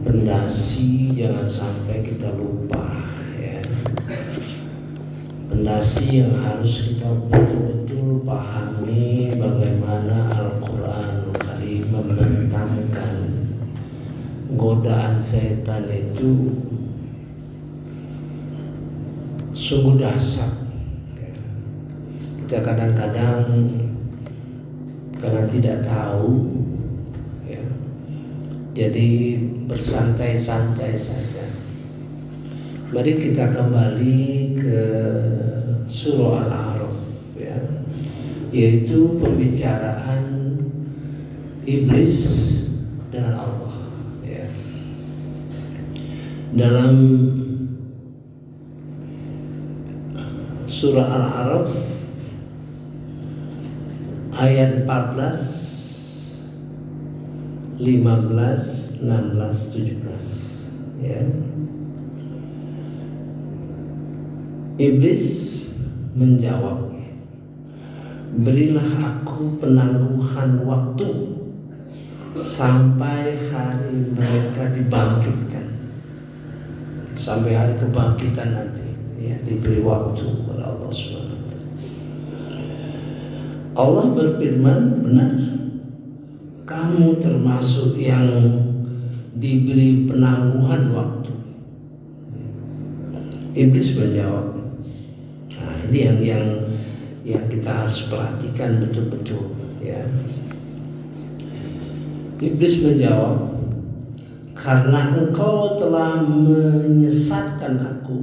Pendasi jangan sampai kita lupa ya. Pendasi yang harus kita betul-betul pahami bagaimana Al-Quranul Karim membentangkan godaan setan itu sungguh dahsyat. Kita kadang-kadang karena tidak tahu ya, jadi bersantai-santai saja. Mari kita kembali ke surah Al-A'raf ya, yaitu pembicaraan iblis dengan Allah ya. Dalam surah Al-A'raf ayat 14, 15, 16, 17 ya. Iblis menjawab, berilah aku penangguhan waktu sampai hari mereka dibangkitkan, sampai hari kebangkitan nanti ya, diberi waktu oleh Allah SWT. Allah berfirman, benar, kamu termasuk yang diberi penangguhan waktu. Iblis menjawab. Nah, ini yang kita harus perhatikan betul-betul ya. Iblis menjawab, karena engkau telah menyesatkan aku,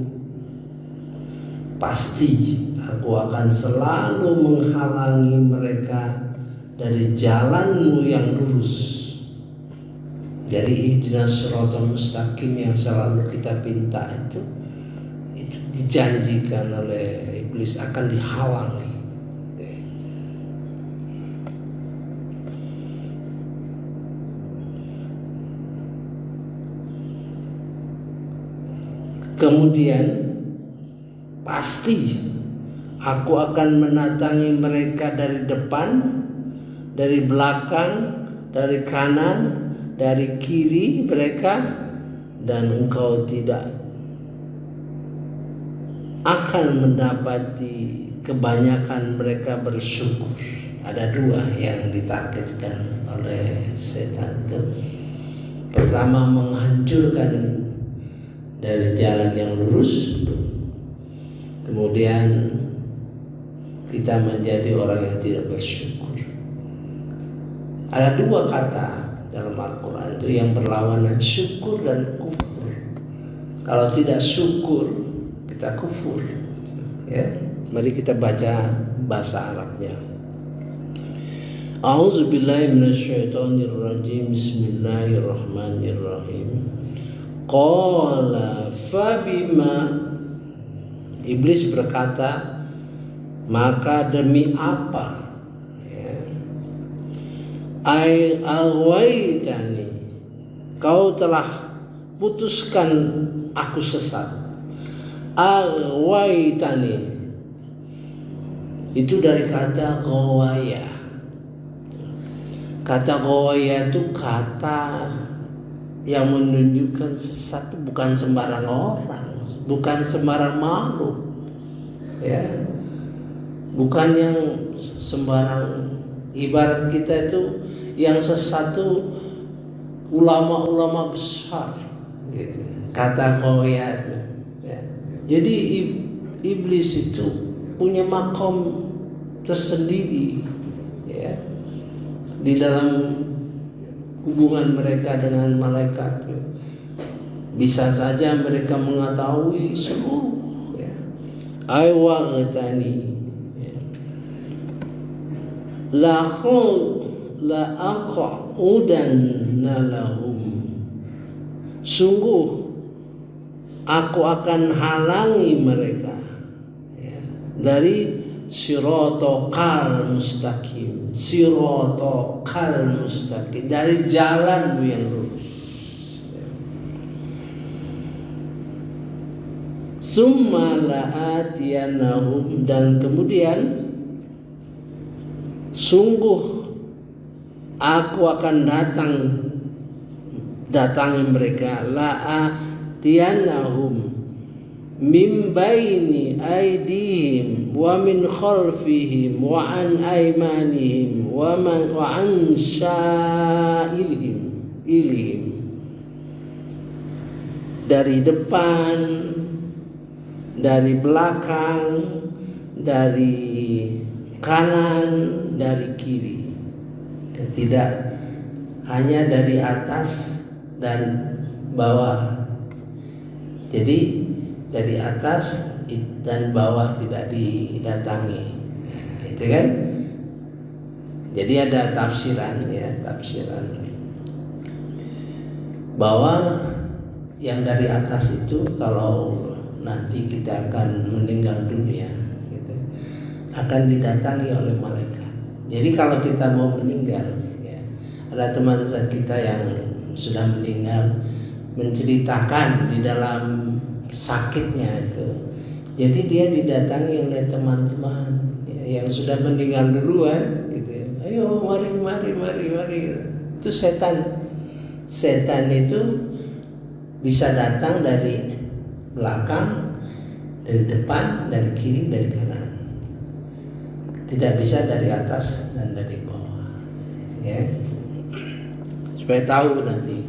pasti aku akan selalu menghalangi mereka dari jalanmu yang lurus. Jadi ihdinas siratal mustaqim yang selalu kita pinta itu dijanjikan oleh iblis akan dihalangi. Kemudian pasti aku akan mendatangi mereka dari depan, dari belakang, dari kanan, dari kiri mereka, dan engkau tidak akan mendapati kebanyakan mereka bersyukur. Ada dua yang ditargetkan oleh setan itu. Pertama, menghancurkan dari jalan yang lurus. Kemudian kita menjadi orang yang tidak bersyukur. Ada dua kata dalam Al-Quran itu yang berlawanan, syukur dan kufur. Kalau tidak syukur, kita kufur ya. Mari kita baca bahasa Arabnya. A'udzubillahi minasyaitonirrajim. Bismillahirrahmanirrahim. Qala fabima, iblis berkata, maka demi apa ya, ai awaitani, kau telah putuskan aku sesat. Awaitani itu dari kata ghawaya. Kata ghawaya itu kata yang menunjukkan sesat, bukan sembarang orang, bukan sembarang makhluk ya, bukan yang sembarang. Ibarat kita itu yang sesat itu ulama-ulama besar gitu. Kata ghawaya itu ya. Jadi iblis itu punya makom tersendiri ya, di dalam hubungan mereka dengan malaikat. Bisa saja mereka mengetahui seluruh ya. Aiwaghtani ya. La aqudanna lahum, sungguh aku akan halangi mereka ya, dari sirotokal mustaqim, sirotokal mustaqim, dari jalanmu yang lurus. Summa la'atiyanahum, dan kemudian sungguh aku akan datang datangi mereka, la'atiyannahum min baini aydihim wa min khalfihim wa an aymanihim wa an ilihim, dari depan, dari belakang, dari kanan, dari kiri. Tidak hanya dari atas dan bawah. Jadi dari atas dan bawah tidak didatangi. Itu kan? Jadi ada tafsiran bahwa yang dari atas itu kalau nanti kita akan meninggal dunia gitu, akan didatangi oleh malaikat. Jadi kalau kita mau meninggal ya, ada teman kita yang sudah meninggal menceritakan di dalam sakitnya itu, jadi dia didatangi oleh teman-teman ya, yang sudah meninggal duluan gitu ya. Ayo mari. Itu setan itu bisa datang dari belakang, dari depan, dari kiri, dari kanan. Tidak bisa dari atas dan dari bawah. Ya. Supaya tahu nanti,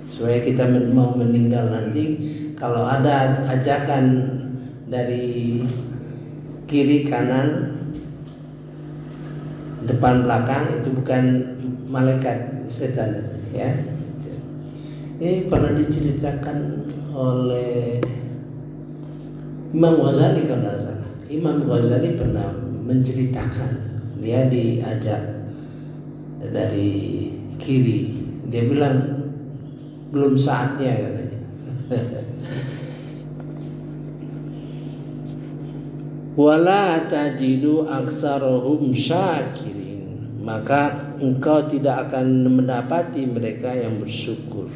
supaya kita mau meninggal nanti, kalau ada ajakan dari kiri kanan, depan belakang, itu bukan malaikat, setan ya. Ini pernah diceritakan oleh Imam Ghazali kalau tidak salah. Imam Ghazali pernah menceritakan, dia diajak dari kiri, dia bilang belum saatnya katanya. Wala tajidu aktsarahum syakirin, maka engkau tidak akan mendapati mereka yang bersyukur.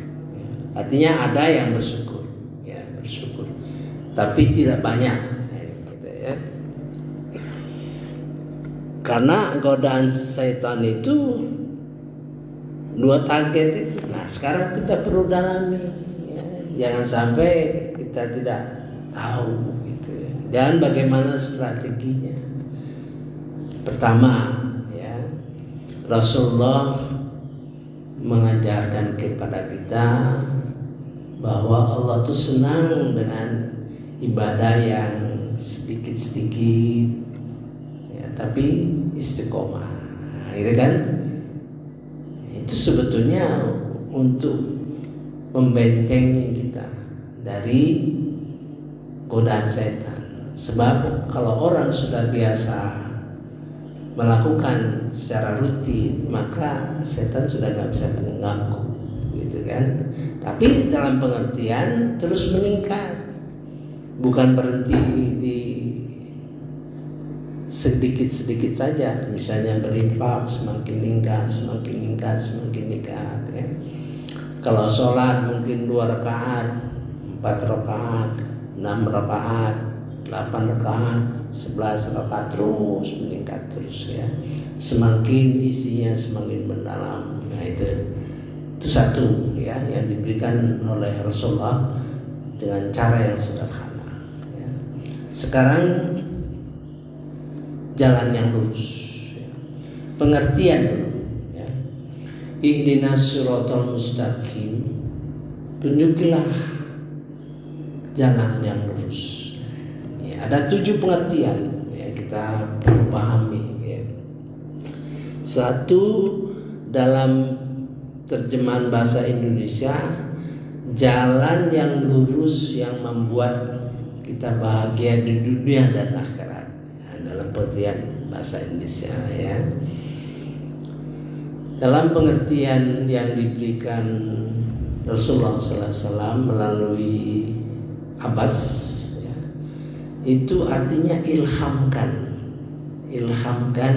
Artinya ada yang bersyukur, ya bersyukur, tapi tidak banyak, gitu ya. Karena godaan setan itu dua target itu. Nah sekarang kita perlu dalami, ya. Jangan sampai kita tidak tahu, gitu. Dan bagaimana strateginya? Pertama, ya Rasulullah mengajarkan kepada kita bahwa Allah tuh senang dengan ibadah yang sedikit-sedikit ya, tapi istiqomah, gitu kan? Itu sebetulnya untuk membentengi kita dari godaan setan. Sebab kalau orang sudah biasa melakukan secara rutin, maka setan sudah nggak bisa mengganggu, gitu kan. Tapi dalam pengertian terus meningkat, bukan berhenti di sedikit-sedikit saja. Misalnya berinfak semakin meningkat, ya. Kalau sholat mungkin 2 rakaat, 4 rakaat, 6 rakaat, 8 rakaat, 11 rakaat, terus meningkat terus ya. Semakin isinya semakin mendalam. Nah itu satu ya yang diberikan oleh Rasulullah dengan cara yang sederhana. Ya. Sekarang jalan yang lurus, ya. Pengertian dulu. Ya. Ihdinas siratal mustaqim, tunjukilah jalan yang lurus. Ada 7 pengertian yang kita perlu pahami. Ya. Satu, dalam terjemahan bahasa Indonesia, jalan yang lurus yang membuat kita bahagia di dunia dan akhirat. Ya, dalam pengertian bahasa Indonesia ya. Dalam pengertian yang diberikan Rasulullah SAW melalui Abbas, itu artinya ilhamkan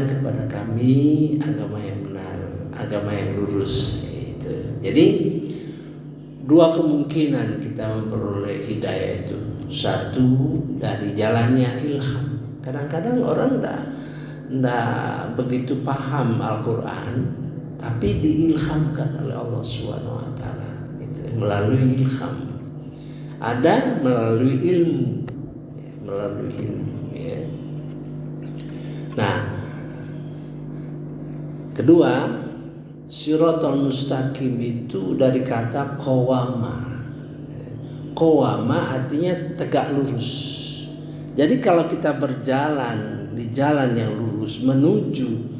kepada kami agama yang benar, agama yang lurus itu. Jadi 2 kemungkinan kita memperoleh hidayah itu. Satu, dari jalannya ilham. Kadang-kadang orang enggak begitu paham Al-Quran, tapi diilhamkan oleh Allah SWT. melalui ilham. Ada melalui ilmu, ya. Nah, kedua, Shiratal mustaqim itu dari kata qawama. Qawama artinya tegak lurus. Jadi kalau kita berjalan di jalan yang lurus menuju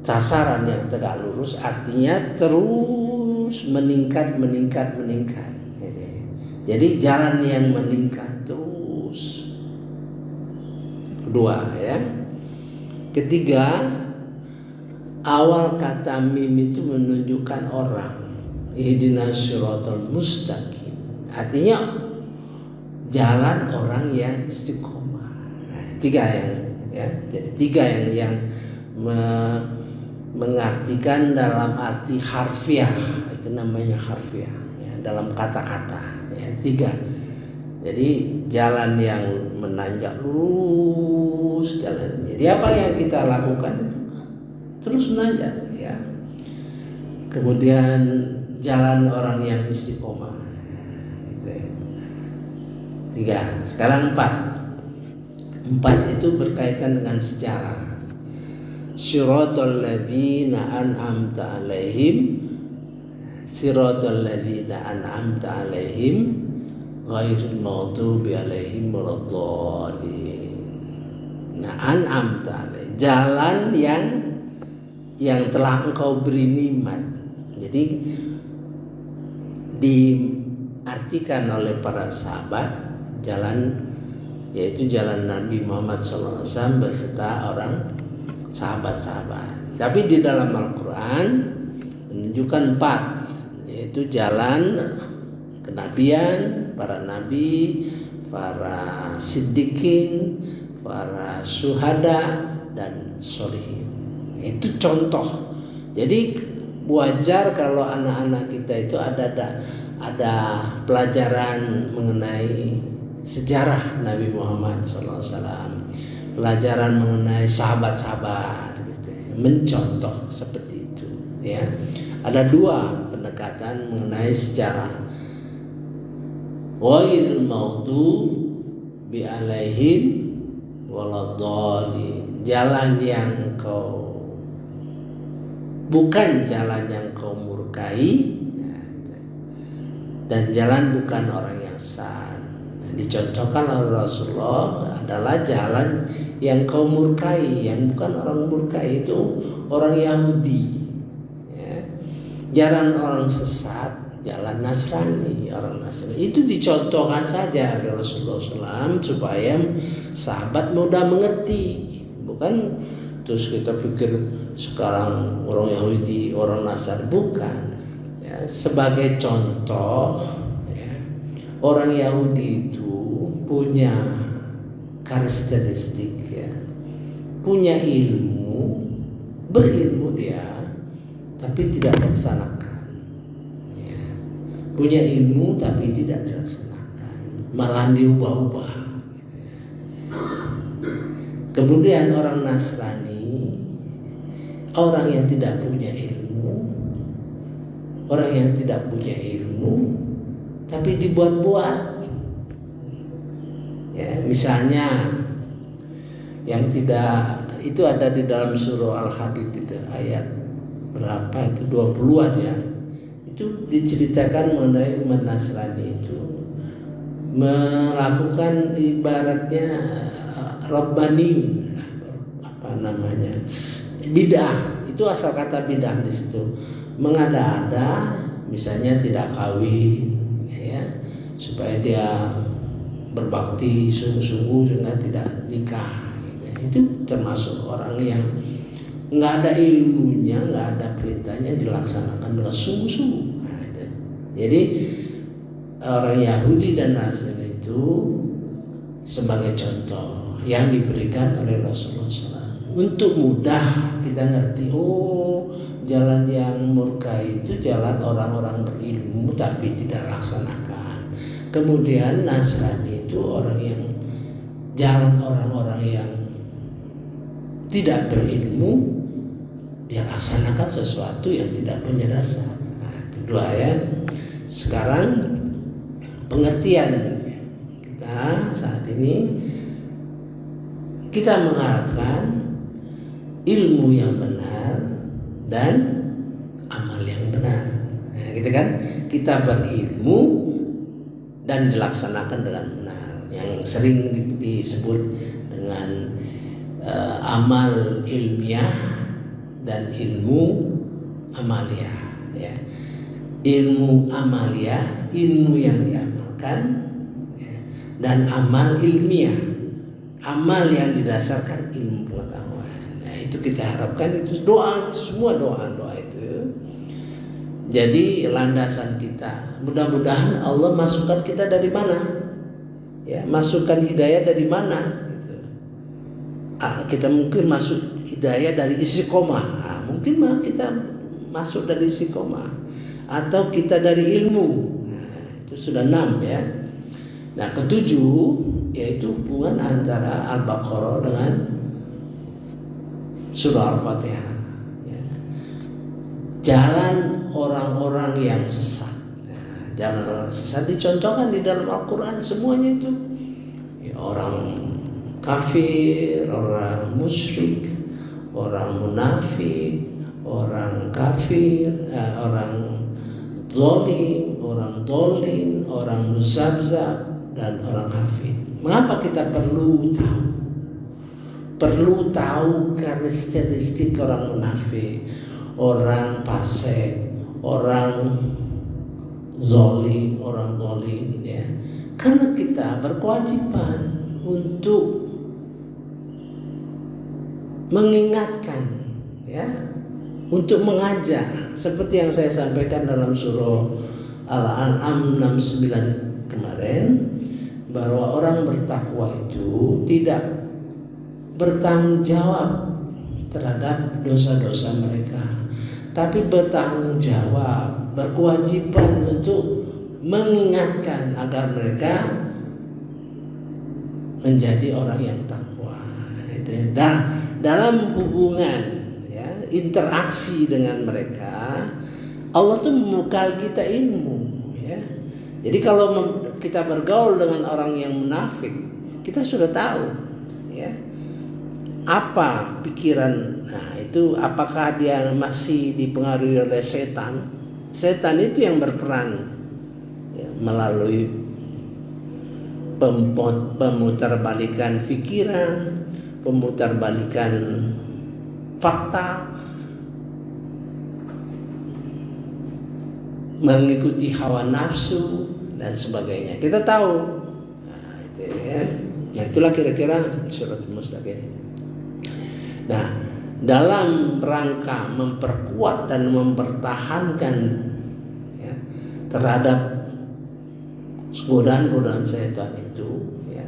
sasaran yang tegak lurus, artinya terus meningkat. Jadi jalan yang meningkat terus. Kedua, ya. Ketiga, awal kata mim itu menunjukkan orang. Ihdinas siratal mustaqim. Artinya jalan orang yang istiqomah. Nah, tiga yang, ya. Jadi tiga yang mengartikan dalam arti harfiah. Itu namanya harfiah, ya, dalam kata-kata. Ya, tiga. Jadi jalan yang menanjak lurus jalan. Jadi apa yang kita lakukan itu terus menanjak, ya. Kemudian jalan orang yang istiqomah. Tiga. Sekarang empat itu berkaitan dengan sejarah. Siratal ladzina an'amta alaihim, siratal ladzina an'amta alaihim ghairil maghdubi alaihim waladdallin. Nah, an'amta alaihim, jalan yang telah engkau beri nikmat. Jadi diartikan oleh para sahabat jalan, yaitu jalan Nabi Muhammad SAW beserta orang sahabat-sahabat. Tapi di dalam Al-Quran menunjukkan empat, yaitu jalan kenabian, para nabi, para siddiqin, para syuhada, dan sholihin. Itu contoh. Jadi wajar kalau anak-anak kita itu ada pelajaran mengenai sejarah Nabi Muhammad SAW, pelajaran mengenai sahabat-sahabat, gitu, mencontoh seperti itu, ya. Ada dua pendekatan mengenai sejarah. Ghairil maghdubi alaihim waladdallin, jalan yang kau bukan jalan yang kau murkai, dan jalan bukan orang yang sesat. Dicontohkan oleh Rasulullah adalah jalan yang kau murkai, yang bukan orang murkai itu orang Yahudi, ya. Jalan orang sesat, jalan Nasrani, orang Nasrani itu dicontohkan saja oleh Rasulullah SAW supaya sahabat mudah mengerti, bukan terus kita pikir sekarang orang Yahudi, orang Nasrani, bukan, ya. Sebagai contoh, ya, orang Yahudi itu punya karakteristik, ya, punya ilmu, berilmu dia, tapi tidak dilaksanakan, ya. Punya ilmu tapi tidak dilaksanakan, malah diubah-ubah, gitu, ya. Kemudian orang Nasrani, orang yang tidak punya ilmu, tapi dibuat-buat. Ya, misalnya yang tidak itu ada di dalam surah Al-Hadid itu ayat berapa itu 20-an, ya. Itu diceritakan mengenai umat Nasrani itu melakukan ibaratnya Rabbaniun, bid'ah. Itu asal kata bid'ah di situ. Mengada-ada, misalnya tidak kawin, ya, supaya dia berbakti sungguh-sungguh sehingga tidak nikah. Itu termasuk orang yang nggak ada ilmunya, nggak ada perintahnya, dilaksanakan dengan sungguh-sungguh. Nah, itu. Jadi orang Yahudi dan Nasrani itu sebagai contoh yang diberikan oleh Rasulullah SAW untuk mudah kita ngerti. Oh, jalan yang murka itu jalan orang-orang berilmu tapi tidak laksanakan. Kemudian Nasrani itu jalan orang-orang yang tidak berilmu, dia laksanakan sesuatu yang tidak punya dasar. Nah, kedua, ya. Sekarang pengertian kita saat ini, kita mengharapkan ilmu yang benar dan amal yang benar. Nah, gitu kan? Kita berilmu dan dilaksanakan dengan benar. Yang sering disebut dengan amal ilmiah dan ilmu amaliyah. Ya. Ilmu amaliyah, ilmu yang diamalkan, ya, dan amal ilmiah, amal yang didasarkan ilmu pengetahuan. Nah, itu kita harapkan, itu doa, semua doa itu jadi landasan kita. Mudah-mudahan Allah masukkan kita dari mana? Ya, masukkan hidayah dari mana? Gitu. Kita mungkin masuk hidayah dari istiqomah. Mungkin kita masuk dari istiqomah. Atau kita dari ilmu. Itu sudah 6 ya. Nah, ketujuh yaitu hubungan antara Al-Baqarah dengan surah Al-Fatihah. Ya. Jalan orang-orang yang sesat. Nah, jalan orang sesat dicontohkan di dalam Al-Quran semuanya itu. Ya, orang kafir, orang musyrik, orang munafik, orang kafir, orang zalim, orang dolin, orang muzabzab, dan orang hafid. Mengapa kita perlu tahu? Perlu tahu karakteristik orang munafik, orang fasik, orang zalim, orang dolin, ya. Karena kita berkewajiban untuk mengingatkan, ya, untuk mengajak, seperti yang saya sampaikan dalam surah Al-An'am 69 kemarin, bahwa orang bertakwa itu tidak bertanggung jawab terhadap dosa-dosa mereka, tapi bertanggung jawab, berkewajiban untuk mengingatkan agar mereka menjadi orang yang takwa. Dan dalam hubungan interaksi dengan mereka, Allah tuh memukal kita ilmu, ya. Jadi kalau kita bergaul dengan orang yang munafik, kita sudah tahu, ya, apa pikiran. Nah, itu apakah dia masih dipengaruhi oleh setan? Setan itu yang berperan, ya, melalui pemutarbalikan pikiran, pemutarbalikan fakta, mengikuti hawa nafsu dan sebagainya. Kita tahu. Nah, itu ya. Nah, itulah kira-kira Siratal Mustaqim. Nah, dalam rangka memperkuat dan mempertahankan, ya, terhadap godaan-godaan setan itu, ya,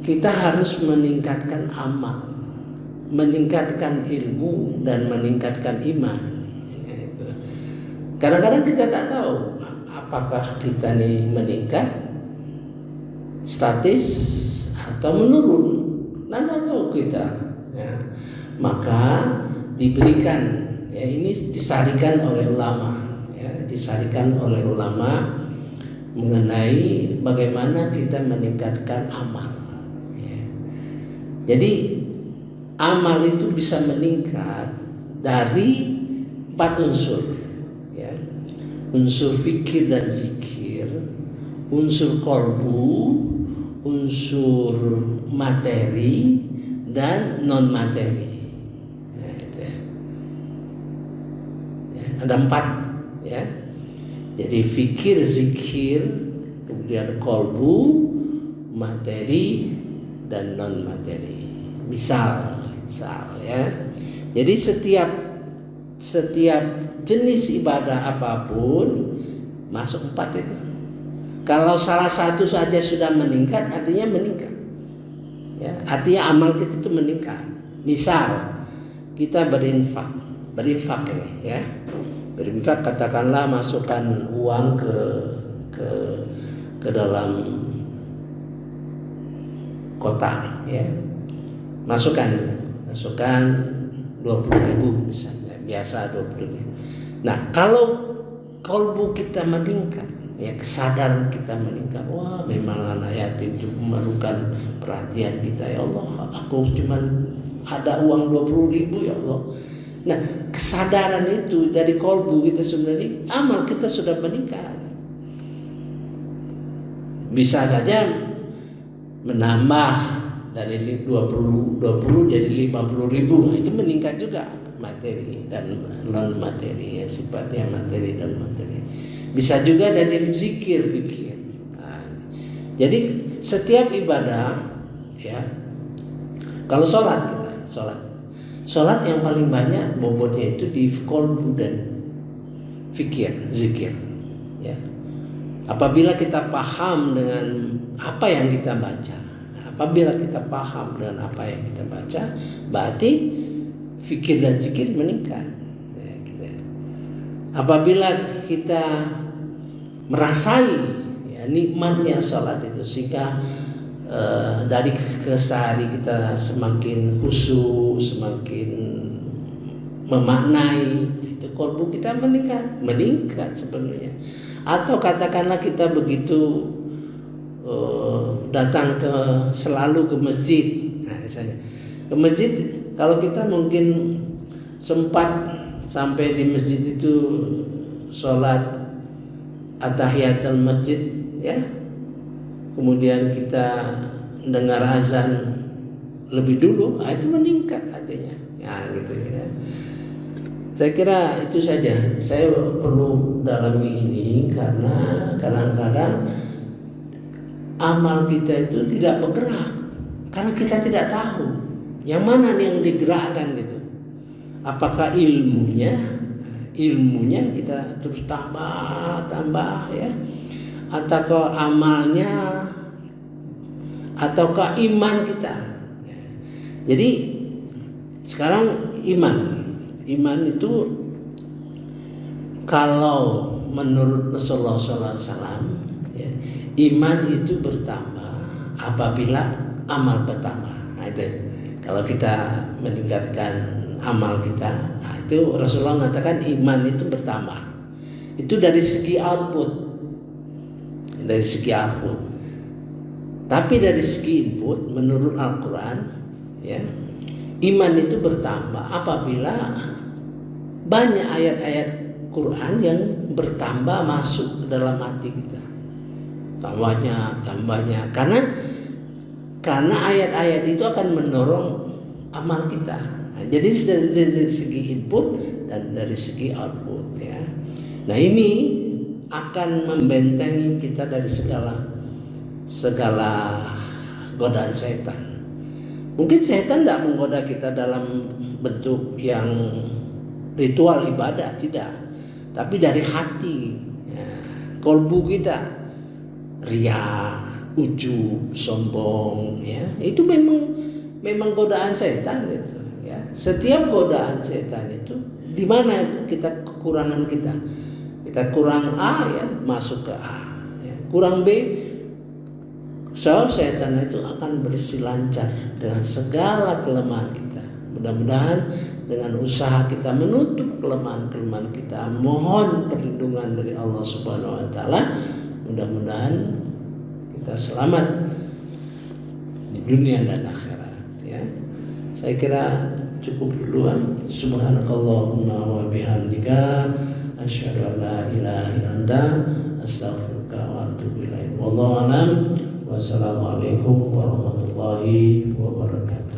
kita harus meningkatkan amal, meningkatkan ilmu, dan meningkatkan iman. Kadang-kadang kita tak tahu apakah kita nih meningkat, statis, atau menurun. Nggak tahu kita. Ya. Maka diberikan, ya, ini disarikan oleh ulama, ya, disarikan oleh ulama mengenai bagaimana kita meningkatkan amal. Ya. Jadi amal itu bisa meningkat dari 4 unsur. Unsur fikir dan zikir, unsur kolbu, unsur materi, dan non materi. Nah, itu ya. Ya, ada 4, ya. Jadi fikir, zikir, kemudian kolbu, materi, dan non materi. Misal, ya. Jadi setiap jenis ibadah apapun masuk 4 itu. Kalau salah satu saja sudah meningkat, artinya meningkat. Ya, artinya amal kita itu meningkat. Misal kita berinfak ini, ya. Berinfak, katakanlah masukkan uang ke dalam kotak, ya. Masukkan 20.000 misalnya, biasa 20.000. Nah, kalau kolbu kita meningkat, ya kesadaran kita meningkat. Wah, memang anak yatim itu memerlukan perhatian kita. Ya Allah, aku cuman ada uang 20.000 ya Allah. Nah, kesadaran itu dari kolbu kita sebenarnya, amal kita sudah meningkat. Bisa saja menambah dari 20 jadi 50.000, itu meningkat juga materi dan non materi, ya, sifatnya materi dan materi. Bisa juga dari zikir fikir. Nah, jadi setiap ibadah, ya, kalau sholat kita, sholat yang paling banyak bobotnya itu di kolbu dan fikir, zikir, ya. Apabila kita paham dengan apa yang kita baca, apabila kita paham dengan apa yang kita baca, berarti fikir dan zikir meningkat, ya, gitu. Apabila kita merasai, ya, nikmatnya sholat itu, sehingga dari kesehari kita semakin khusyuk, semakin memaknai, itu kolbu kita meningkat sebenarnya. Atau katakanlah kita begitu datang selalu ke masjid, nah, misalnya ke masjid, kalau kita mungkin sempat sampai di masjid itu sholat at-tahiyatul masjid, ya, kemudian kita dengar azan lebih dulu, itu meningkat artinya, ya, gitu ya. Saya kira itu saja. Saya perlu dalami ini karena kadang-kadang amal kita itu tidak bergerak karena kita tidak tahu yang mana yang digerakkan gitu. Apakah ilmunya kita terus tambah, ya, ataukah amalnya, ataukah iman kita. Jadi sekarang iman itu kalau menurut Rasulullah SAW, ya, iman itu bertambah apabila amal bertambah. Nah, itu kalau kita meningkatkan amal kita, nah, itu Rasulullah mengatakan iman itu bertambah. Itu dari segi output. Tapi dari segi input, menurut Al-Quran, ya, iman itu bertambah apabila banyak ayat-ayat Quran yang bertambah masuk ke dalam hati kita. Tambahnya. Karena ayat-ayat itu akan mendorong amal kita. Nah, jadi dari segi input dan dari segi output, ya. Nah, ini akan membentengi kita dari segala godaan setan. Mungkin setan tidak menggoda kita dalam bentuk yang ritual ibadah, tidak, tapi dari hati, ya, kolbu kita, ria, ujub, sombong, ya, itu memang godaan setan itu, ya. Setiap godaan setan itu di mana kekurangan kita kurang A, ya, masuk ke A, ya. Kurang B, setan itu akan bersilancar dengan segala kelemahan kita. Mudah-mudahan dengan usaha kita menutup kelemahan-kelemahan kita, mohon perlindungan dari Allah Subhanahu wa taala, mudah-mudahan kita selamat di dunia dan akhirat, ya. Saya kira cukup duluan. Subhanakallahumma wa bihamdika asyhadu an la ilaha illa anta astaghfiruka wa atubu ilaik. Wallahu a'lam. Wassalamualaikum warahmatullahi wabarakatuh.